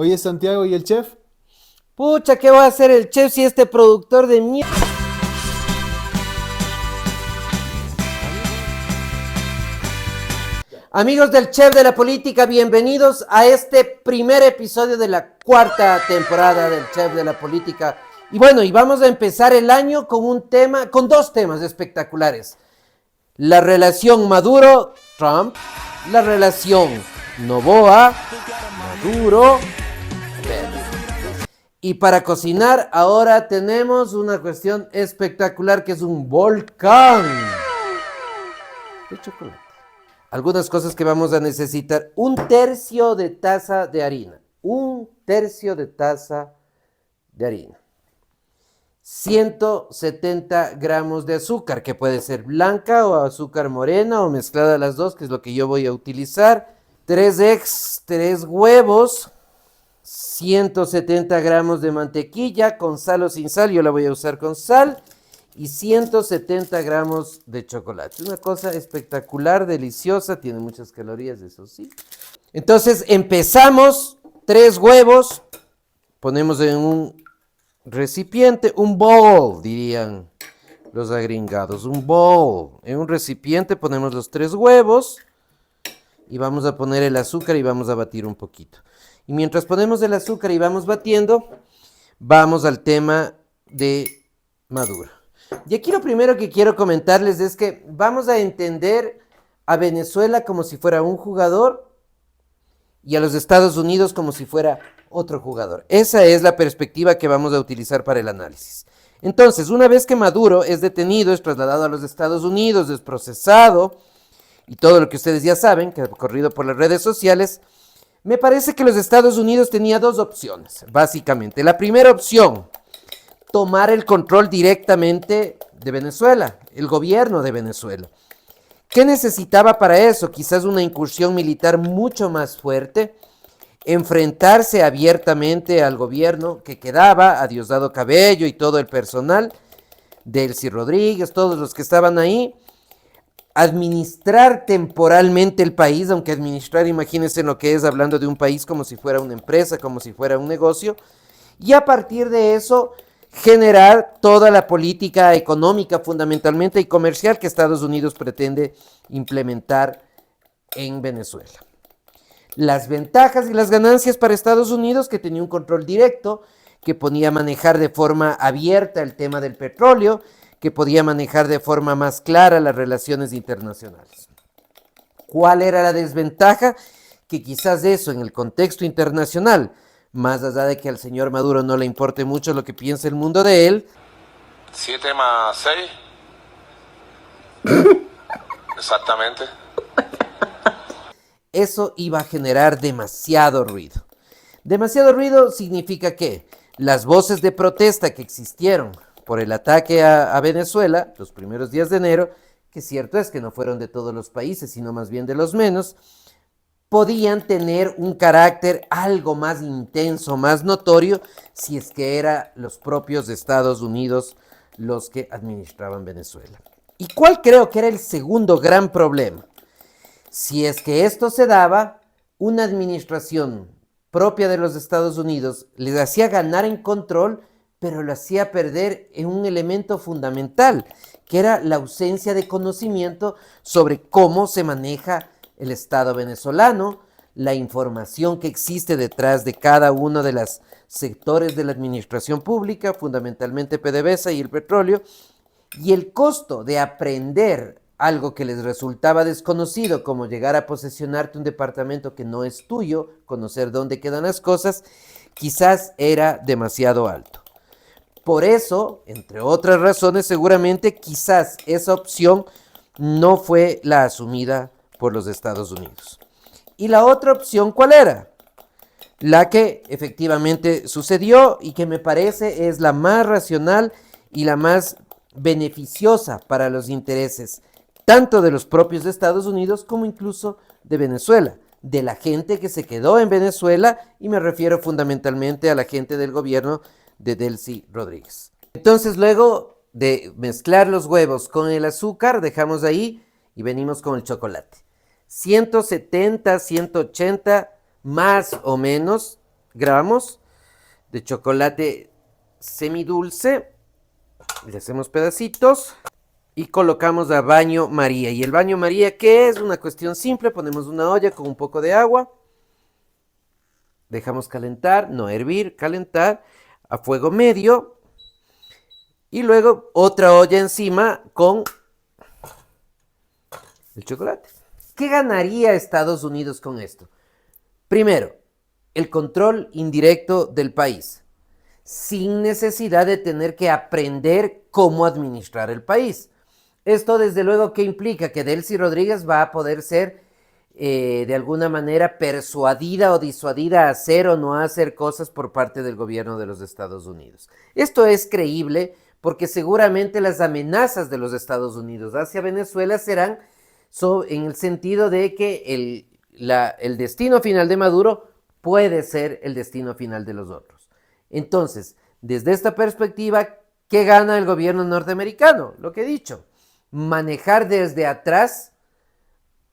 Oye, Santiago, ¿y el chef? Pucha, ¿qué va a hacer el chef si este productor de mierda? Amigos del Chef de la Política, bienvenidos a este primer episodio de la cuarta temporada del Chef de la Política. Y bueno, y vamos a empezar el año con dos temas espectaculares. La relación Maduro-Trump, la relación Noboa-Maduro. Y para cocinar ahora tenemos una cuestión espectacular que es un volcán de chocolate. Algunas cosas que vamos a necesitar: un tercio de taza de harina, 170 gramos de azúcar, que puede ser blanca o azúcar morena o mezclada las dos, que es lo que yo voy a utilizar, 3 huevos, 170 gramos de mantequilla con sal o sin sal, yo la voy a usar con sal, y 170 gramos de chocolate. Una cosa espectacular, deliciosa, tiene muchas calorías, eso sí. Entonces empezamos: 3 huevos, ponemos en un recipiente, un bowl, dirían los agringados, un bowl. En un recipiente ponemos los 3 huevos y vamos a poner el azúcar y vamos a batir un poquito. Y mientras ponemos el azúcar y vamos batiendo, vamos al tema de Maduro. Y aquí lo primero que quiero comentarles es que vamos a entender a Venezuela como si fuera un jugador y a los Estados Unidos como si fuera otro jugador. Esa es la perspectiva que vamos a utilizar para el análisis. Entonces, una vez que Maduro es detenido, es trasladado a los Estados Unidos, es procesado y todo lo que ustedes ya saben, que ha corrido por las redes sociales, me parece que los Estados Unidos tenía dos opciones, básicamente. La primera opción: tomar el control directamente de Venezuela, el gobierno de Venezuela. ¿Qué necesitaba para eso? Quizás una incursión militar mucho más fuerte, enfrentarse abiertamente al gobierno que quedaba, a Diosdado Cabello y todo el personal, Delcy Rodríguez, todos los que estaban ahí, administrar temporalmente el país, aunque administrar, imagínense lo que es, hablando de un país como si fuera una empresa, como si fuera un negocio, y a partir de eso generar toda la política económica fundamentalmente y comercial que Estados Unidos pretende implementar en Venezuela. Las ventajas y las ganancias para Estados Unidos: que tenía un control directo, que podía manejar de forma abierta el tema del petróleo, que podía manejar de forma más clara las relaciones internacionales. ¿Cuál era la desventaja? Que quizás eso en el contexto internacional, más allá de que al señor Maduro no le importe mucho lo que piense el mundo de él. 7 más 6. Exactamente. Eso iba a generar demasiado ruido. Demasiado ruido significa que las voces de protesta que existieron por el ataque a Venezuela los primeros días de enero, que cierto es que no fueron de todos los países, sino más bien de los menos, podían tener un carácter algo más intenso, más notorio, si es que eran los propios Estados Unidos los que administraban Venezuela. ¿Y cuál creo que era el segundo gran problema? Si es que esto se daba, una administración propia de los Estados Unidos les hacía ganar en control, pero lo hacía perder en un elemento fundamental, que era la ausencia de conocimiento sobre cómo se maneja el Estado venezolano, la información que existe detrás de cada uno de los sectores de la administración pública, fundamentalmente PDVSA y el petróleo, y el costo de aprender algo que les resultaba desconocido, como llegar a posesionarte un departamento que no es tuyo, conocer dónde quedan las cosas, quizás era demasiado alto. Por eso, entre otras razones, seguramente quizás esa opción no fue la asumida por los Estados Unidos. ¿Y la otra opción cuál era? La que efectivamente sucedió y que me parece es la más racional y la más beneficiosa para los intereses tanto de los propios Estados Unidos como incluso de Venezuela, de la gente que se quedó en Venezuela, y me refiero fundamentalmente a la gente del gobierno de Delcy Rodríguez. Entonces, luego de mezclar los huevos con el azúcar, dejamos ahí y venimos con el chocolate. 170, 180 más o menos gramos de chocolate semidulce. Le hacemos pedacitos y colocamos a baño María. ¿Y el baño María qué es? Una cuestión simple. Ponemos una olla con un poco de agua. Dejamos calentar, no hervir, calentar a fuego medio. Y luego otra olla encima con el chocolate. ¿Qué ganaría Estados Unidos con esto? Primero, el control indirecto del país, sin necesidad de tener que aprender cómo administrar el país. Esto desde luego que implica que Delcy Rodríguez va a poder ser de alguna manera persuadida o disuadida a hacer o no hacer cosas por parte del gobierno de los Estados Unidos. Esto es creíble porque seguramente las amenazas de los Estados Unidos hacia Venezuela serán en el sentido de que el destino final de Maduro puede ser el destino final de los otros. Entonces, desde esta perspectiva, ¿qué gana el gobierno norteamericano? Lo que he dicho, manejar desde atrás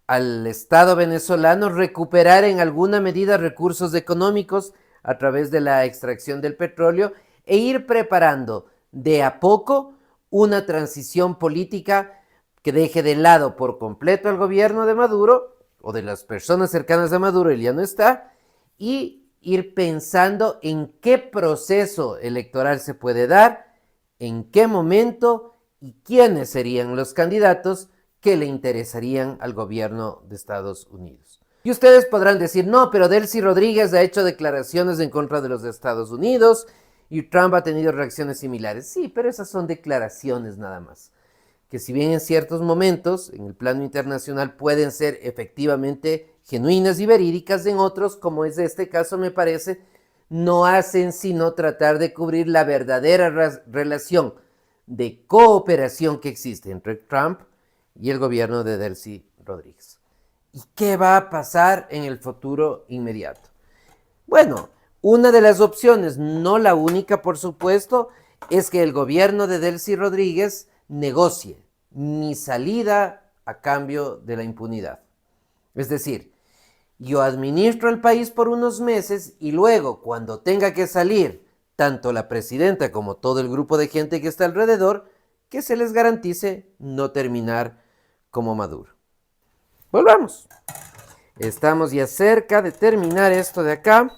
al Estado venezolano, recuperar en alguna medida recursos económicos a través de la extracción del petróleo e ir preparando de a poco una transición política que deje de lado por completo al gobierno de Maduro o de las personas cercanas a Maduro, él ya no está, y ir pensando en qué proceso electoral se puede dar, en qué momento y quiénes serían los candidatos que le interesarían al gobierno de Estados Unidos. Y ustedes podrán decir, no, pero Delcy Rodríguez ha hecho declaraciones en contra de los Estados Unidos y Trump ha tenido reacciones similares. Sí, pero esas son declaraciones nada más, que si bien en ciertos momentos, en el plano internacional, pueden ser efectivamente genuinas y verídicas, en otros, como es este caso me parece, no hacen sino tratar de cubrir la verdadera relación de cooperación que existe entre Trump y el gobierno de Delcy Rodríguez. ¿Y qué va a pasar en el futuro inmediato? Bueno, una de las opciones, no la única por supuesto, es que el gobierno de Delcy Rodríguez negocie mi salida a cambio de la impunidad. Es decir, yo administro el país por unos meses y luego, cuando tenga que salir, tanto la presidenta como todo el grupo de gente que está alrededor, que se les garantice no terminar como Maduro. Volvamos. Estamos ya cerca de terminar esto de acá.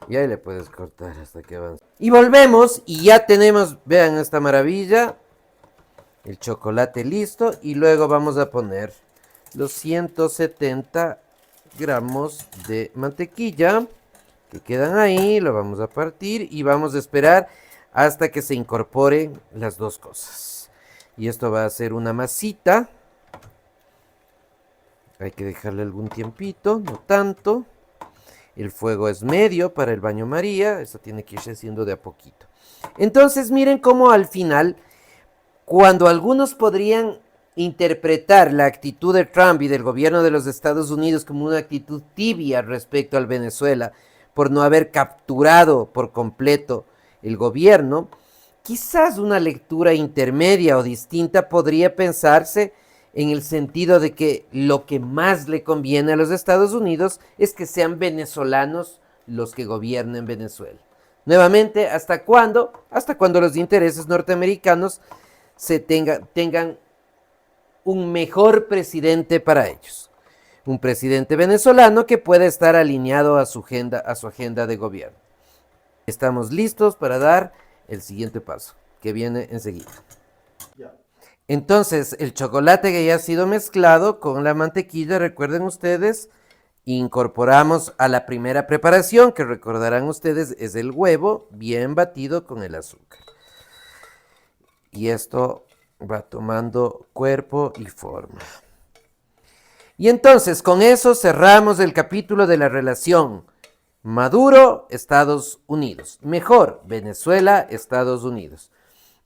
Y ahí le puedes cortar hasta que avance. Y volvemos y ya tenemos, vean esta maravilla, el chocolate listo. Y luego vamos a poner los 170 gramos de mantequilla que quedan ahí. Lo vamos a partir y vamos a esperar hasta que se incorporen las dos cosas. Y esto va a ser una masita. Hay que dejarle algún tiempito, no tanto. El fuego es medio para el baño María. Eso tiene que irse haciendo de a poquito. Entonces miren cómo al final, cuando algunos podrían interpretar la actitud de Trump y del gobierno de los Estados Unidos como una actitud tibia respecto al Venezuela, por no haber capturado por completo el gobierno, quizás una lectura intermedia o distinta podría pensarse en el sentido de que lo que más le conviene a los Estados Unidos es que sean venezolanos los que gobiernen Venezuela. Nuevamente, ¿hasta cuándo? Hasta cuando los intereses norteamericanos tengan un mejor presidente para ellos. Un presidente venezolano que pueda estar alineado a su agenda de gobierno. Estamos listos para dar el siguiente paso, que viene enseguida. Entonces, el chocolate que ya ha sido mezclado con la mantequilla, recuerden ustedes, incorporamos a la primera preparación, que recordarán ustedes, es el huevo bien batido con el azúcar. Y esto va tomando cuerpo y forma. Y entonces, con eso cerramos el capítulo de la relación Maduro, Estados Unidos. Mejor, Venezuela, Estados Unidos.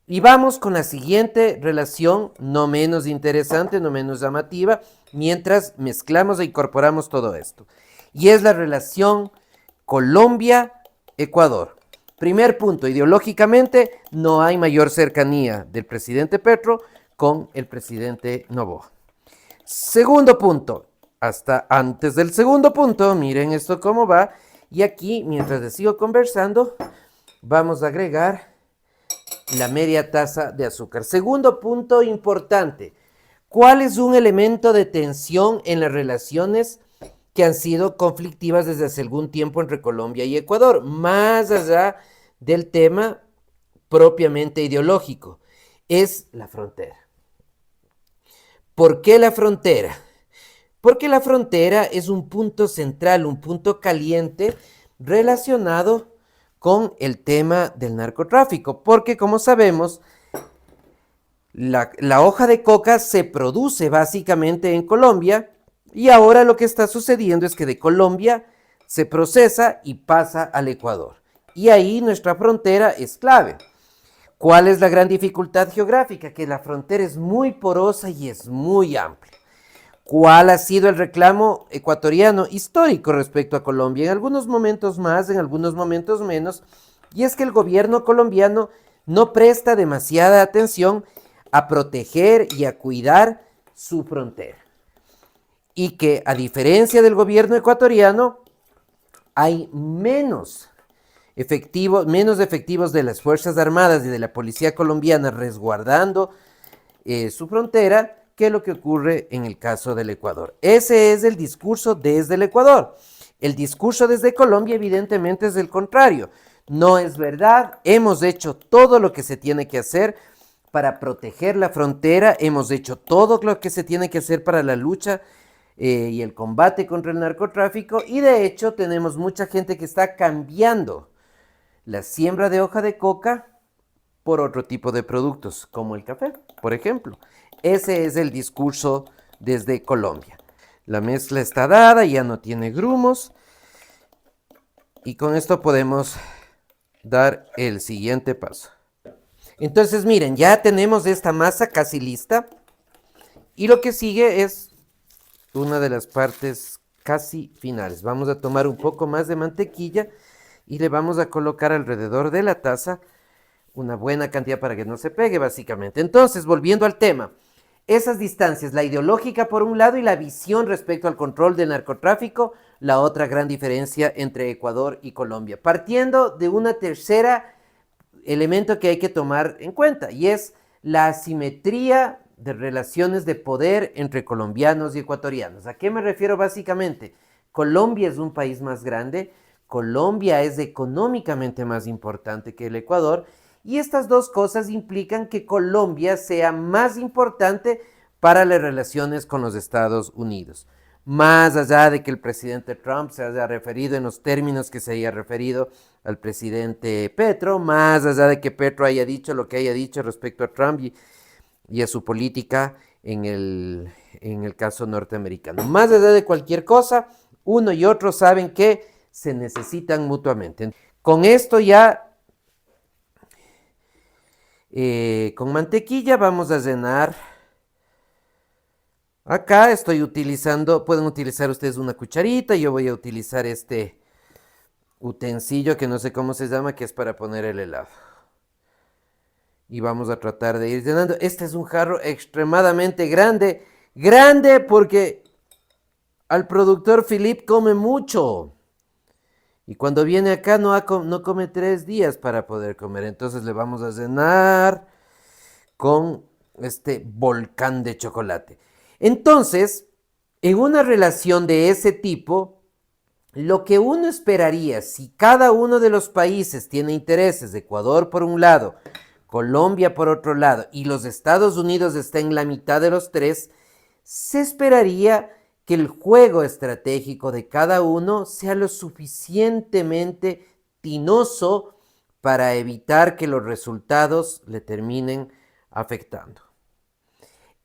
Y vamos con la siguiente relación, no menos interesante, no menos llamativa, mientras mezclamos e incorporamos todo esto. Y es la relación Colombia-Ecuador. Primer punto, ideológicamente no hay mayor cercanía del presidente Petro con el presidente Noboa. Segundo punto, hasta antes del segundo punto. Miren esto cómo va. Y aquí, mientras les sigo conversando, vamos a agregar la media taza de azúcar. Segundo punto importante. ¿Cuál es un elemento de tensión en las relaciones que han sido conflictivas desde hace algún tiempo entre Colombia y Ecuador? Más allá del tema propiamente ideológico, es la frontera. ¿Por qué la frontera? Porque la frontera es un punto central, un punto caliente relacionado con el tema del narcotráfico, porque como sabemos, la hoja de coca se produce básicamente en Colombia y ahora lo que está sucediendo es que de Colombia se procesa y pasa al Ecuador. Y ahí nuestra frontera es clave. ¿Cuál es la gran dificultad geográfica? Que la frontera es muy porosa y es muy amplia. ¿Cuál ha sido el reclamo ecuatoriano histórico respecto a Colombia? En algunos momentos más, en algunos momentos menos. Y es que el gobierno colombiano no presta demasiada atención a proteger y a cuidar su frontera. Y que a diferencia del gobierno ecuatoriano, hay menos efectivos de las Fuerzas Armadas y de la Policía Colombiana resguardando su frontera que lo que ocurre en el caso del Ecuador. Ese es el discurso desde el Ecuador. El discurso desde Colombia evidentemente es el contrario. No es verdad, hemos hecho todo lo que se tiene que hacer para proteger la frontera, hemos hecho todo lo que se tiene que hacer para la lucha y el combate contra el narcotráfico, y de hecho tenemos mucha gente que está cambiando la siembra de hoja de coca por otro tipo de productos, como el café, por ejemplo. Ese es el discurso desde Colombia. La mezcla está dada, ya no tiene grumos, y con esto podemos dar el siguiente paso. Entonces miren, ya tenemos esta masa casi lista, y lo que sigue es una de las partes casi finales. Vamos a tomar un poco más de mantequilla y le vamos a colocar alrededor de la taza una buena cantidad para que no se pegue, básicamente. Entonces, volviendo al tema, esas distancias, la ideológica por un lado y la visión respecto al control del narcotráfico, la otra gran diferencia entre Ecuador y Colombia. Partiendo de una tercera elemento que hay que tomar en cuenta, y es la asimetría de relaciones de poder entre colombianos y ecuatorianos. ¿A qué me refiero básicamente? Colombia es un país más grande, Colombia es económicamente más importante que el Ecuador, y estas dos cosas implican que Colombia sea más importante para las relaciones con los Estados Unidos. Más allá de que el presidente Trump se haya referido en los términos que se haya referido al presidente Petro, más allá de que Petro haya dicho lo que haya dicho respecto a Trump y a su política en el caso norteamericano. Más allá de cualquier cosa, uno y otro saben que se necesitan mutuamente. Con esto ya, con mantequilla vamos a llenar. Acá estoy utilizando, pueden utilizar ustedes una cucharita, yo voy a utilizar este utensilio que no sé cómo se llama, que es para poner el helado. Y vamos a tratar de ir llenando. Este es un jarro extremadamente grande, grande porque al productor Philip come mucho. Y cuando viene acá no come 3 días para poder comer. Entonces le vamos a llenar con este volcán de chocolate. Entonces, en una relación de ese tipo, lo que uno esperaría, si cada uno de los países tiene intereses, Ecuador por un lado, Colombia por otro lado, y los Estados Unidos está en la mitad de los tres, se esperaría que el juego estratégico de cada uno sea lo suficientemente tinoso para evitar que los resultados le terminen afectando.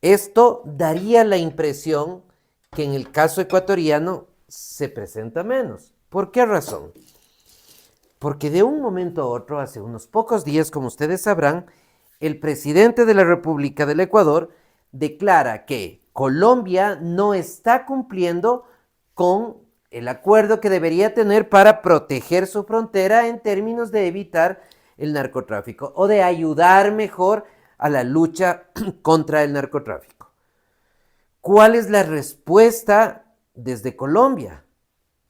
Esto daría la impresión que en el caso ecuatoriano se presenta menos. ¿Por qué razón? Porque de un momento a otro, hace unos pocos días, como ustedes sabrán, el presidente de la República del Ecuador declara que Colombia no está cumpliendo con el acuerdo que debería tener para proteger su frontera en términos de evitar el narcotráfico o de ayudar mejor a la lucha contra el narcotráfico. ¿Cuál es la respuesta Desde Colombia,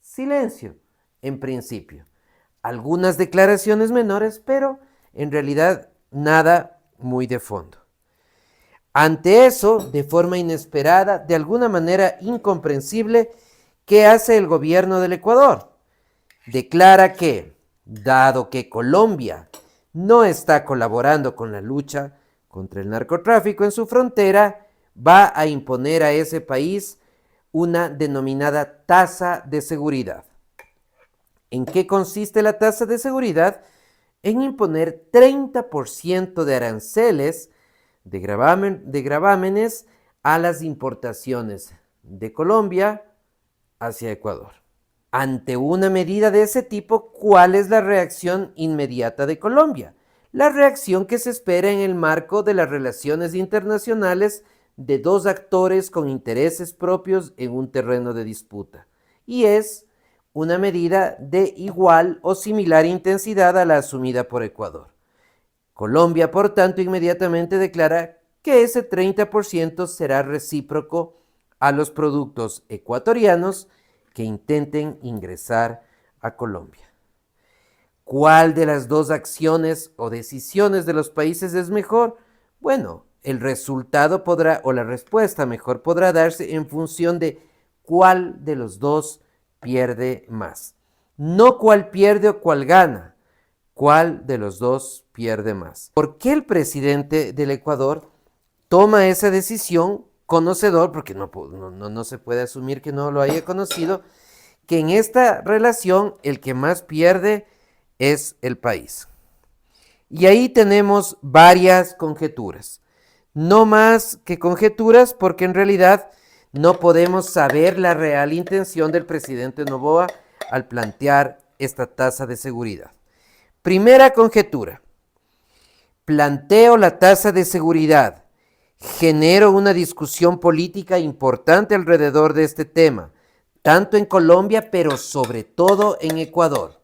silencio, en principio. Algunas declaraciones menores, pero en realidad nada muy de fondo. Ante eso, de forma inesperada, de alguna manera incomprensible, ¿qué hace el gobierno del Ecuador? Declara que, dado que Colombia no está colaborando con la lucha contra el narcotráfico en su frontera, va a imponer a ese país una denominada tasa de seguridad. ¿En qué consiste la tasa de seguridad? En imponer 30% de aranceles de gravámenes a las importaciones de Colombia hacia Ecuador. Ante una medida de ese tipo, ¿cuál es la reacción inmediata de Colombia? La reacción que se espera en el marco de las relaciones internacionales de dos actores con intereses propios en un terreno de disputa, y es una medida de igual o similar intensidad a la asumida por Ecuador. Colombia, por tanto, inmediatamente declara que ese 30% será recíproco a los productos ecuatorianos que intenten ingresar a Colombia. ¿Cuál de las dos acciones o decisiones de los países es mejor? Bueno, el resultado podrá, o la respuesta mejor, podrá darse en función de cuál de los dos pierde más. No cuál pierde o cuál gana, cuál de los dos pierde más. ¿Por qué el presidente del Ecuador toma esa decisión, conocedor, porque no se puede asumir que no lo haya conocido, que en esta relación el que más pierde es el país? Y ahí tenemos varias conjeturas. No más que conjeturas, porque en realidad no podemos saber la real intención del presidente Noboa al plantear esta tasa de seguridad. Primera conjetura: planteo la tasa de seguridad, genero una discusión política importante alrededor de este tema, tanto en Colombia, pero sobre todo en Ecuador.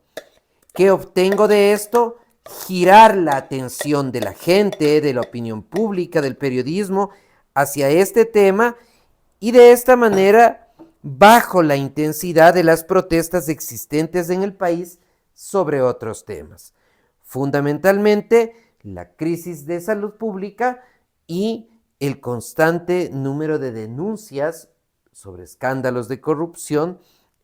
¿Qué obtengo de esto? Girar la atención de la gente, de la opinión pública, del periodismo, hacia este tema, y de esta manera bajo la intensidad de las protestas existentes en el país sobre otros temas. Fundamentalmente, la crisis de salud pública y el constante número de denuncias sobre escándalos de corrupción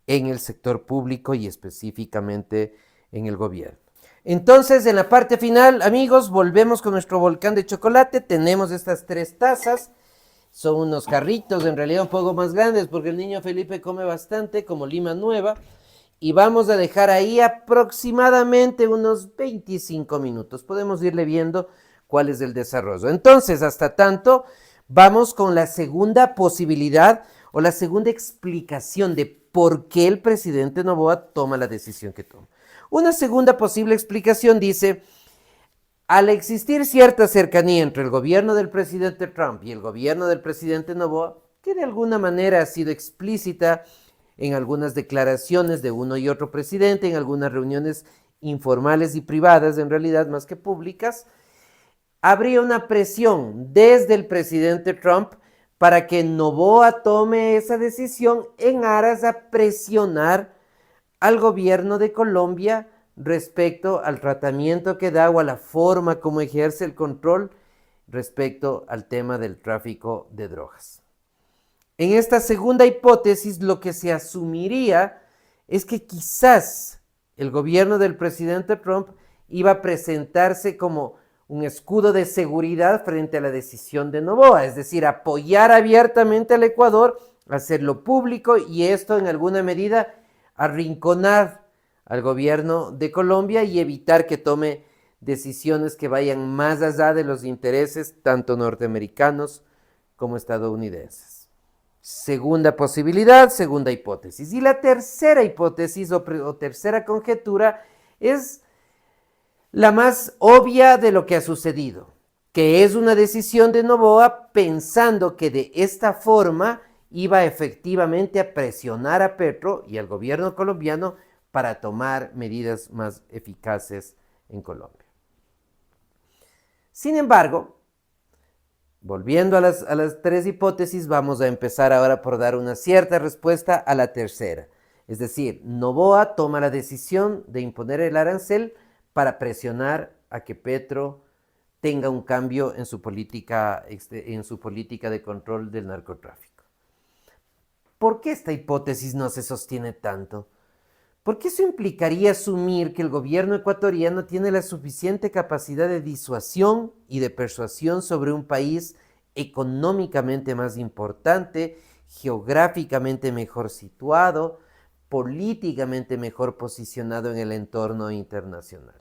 en el sector público y específicamente en el gobierno. Entonces, en la parte final, amigos, volvemos con nuestro volcán de chocolate. Tenemos estas 3 tazas. Son unos jarritos, en realidad un poco más grandes, porque el niño Felipe come bastante, como Lima Nueva. Y vamos a dejar ahí aproximadamente unos 25 minutos. Podemos irle viendo cuál es el desarrollo. Entonces, hasta tanto, vamos con la segunda posibilidad o la segunda explicación de por qué el presidente Noboa toma la decisión que toma. Una segunda posible explicación dice: al existir cierta cercanía entre el gobierno del presidente Trump y el gobierno del presidente Noboa, que de alguna manera ha sido explícita en algunas declaraciones de uno y otro presidente, en algunas reuniones informales y privadas, en realidad más que públicas, habría una presión desde el presidente Trump para que Noboa tome esa decisión en aras a presionar al gobierno de Colombia respecto al tratamiento que da o a la forma como ejerce el control respecto al tema del tráfico de drogas. En esta segunda hipótesis, lo que se asumiría es que quizás el gobierno del presidente Trump iba a presentarse como un escudo de seguridad frente a la decisión de Noboa, es decir, apoyar abiertamente al Ecuador, hacerlo público, y esto en alguna medida arrinconar al gobierno de Colombia y evitar que tome decisiones que vayan más allá de los intereses tanto norteamericanos como estadounidenses. Segunda posibilidad, segunda hipótesis. Y la tercera hipótesis o tercera conjetura es la más obvia de lo que ha sucedido, que es una decisión de Noboa pensando que de esta forma iba efectivamente a presionar a Petro y al gobierno colombiano para tomar medidas más eficaces en Colombia. Sin embargo, volviendo a las tres hipótesis, vamos a empezar ahora por dar una cierta respuesta a la tercera. Es decir, Noboa toma la decisión de imponer el arancel para presionar a que Petro tenga un cambio en su política de control del narcotráfico. ¿Por qué esta hipótesis no se sostiene tanto? Porque eso implicaría asumir que el gobierno ecuatoriano tiene la suficiente capacidad de disuasión y de persuasión sobre un país económicamente más importante, geográficamente mejor situado, políticamente mejor posicionado en el entorno internacional.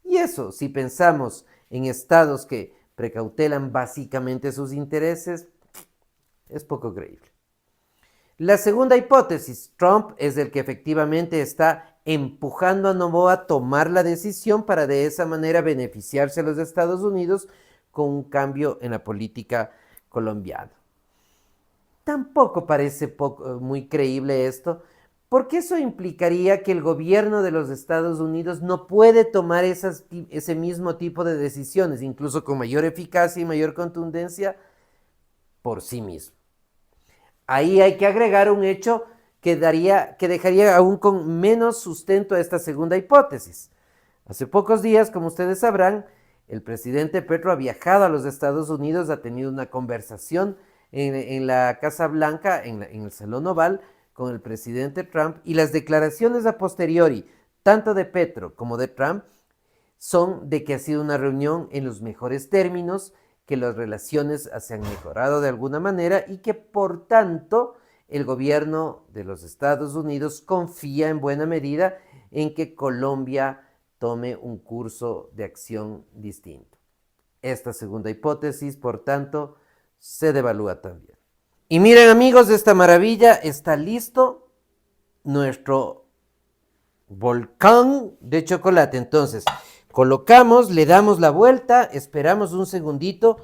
Y eso, si pensamos en estados que precautelan básicamente sus intereses, es poco creíble. La segunda hipótesis, Trump es el que efectivamente está empujando a Noboa a tomar la decisión para de esa manera beneficiarse a los Estados Unidos con un cambio en la política colombiana. Tampoco parece muy creíble esto, porque eso implicaría que el gobierno de los Estados Unidos no puede tomar ese mismo tipo de decisiones, incluso con mayor eficacia y mayor contundencia, por sí mismo. Ahí hay que agregar un hecho que dejaría aún con menos sustento a esta segunda hipótesis. Hace pocos días, como ustedes sabrán, el presidente Petro ha viajado a los Estados Unidos, ha tenido una conversación en la Casa Blanca, en el Salón Oval, con el presidente Trump, y las declaraciones a posteriori, tanto de Petro como de Trump, son de que ha sido una reunión en los mejores términos, que las relaciones se han mejorado de alguna manera y que por tanto el gobierno de los Estados Unidos confía en buena medida en que Colombia tome un curso de acción distinto. Esta segunda hipótesis, por tanto, se devalúa también. Y miren, amigos, de esta maravilla está listo nuestro volcán de chocolate. Entonces, colocamos, le damos la vuelta, esperamos un segundito,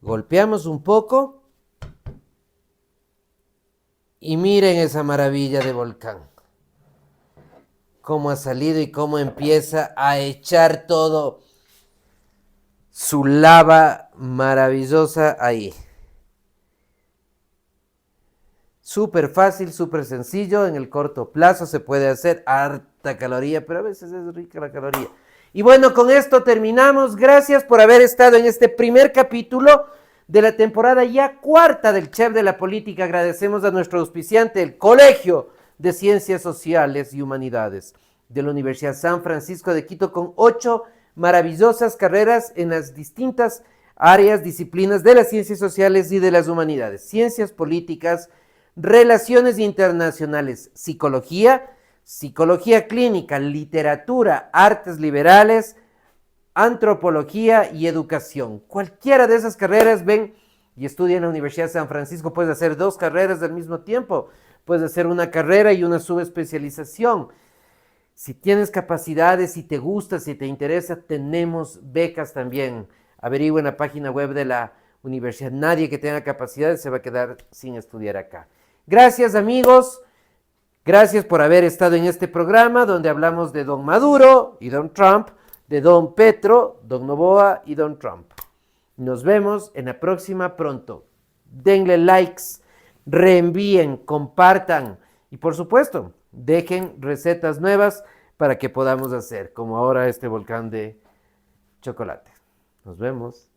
golpeamos un poco y miren esa maravilla de volcán. Cómo ha salido y cómo empieza a echar todo su lava maravillosa ahí. Súper fácil, súper sencillo, en el corto plazo se puede hacer, harta caloría, pero a veces es rica la caloría. Y bueno, con esto terminamos. Gracias por haber estado en este primer capítulo de la temporada ya cuarta del Chef de la Política. Agradecemos a nuestro auspiciante, el Colegio de Ciencias Sociales y Humanidades de la Universidad San Francisco de Quito, con 8 maravillosas carreras en las distintas áreas, disciplinas de las ciencias sociales y de las humanidades: ciencias políticas, relaciones internacionales, psicología, psicología clínica, literatura, artes liberales, antropología y educación. Cualquiera de esas carreras, ven y estudia en la Universidad de San Francisco. Puedes hacer 2 carreras al mismo tiempo, puedes hacer una carrera y una subespecialización. Si tienes capacidades, si te gusta, si te interesa, tenemos becas también. Averigua en la página web de la universidad. Nadie que tenga capacidades se va a quedar sin estudiar acá. Gracias, amigos. Gracias por haber estado en este programa donde hablamos de don Maduro y don Trump, de don Petro, don Noboa y don Trump. Nos vemos en la próxima pronto. Denle likes, reenvíen, compartan y por supuesto, dejen recetas nuevas para que podamos hacer, como ahora este volcán de chocolate. Nos vemos.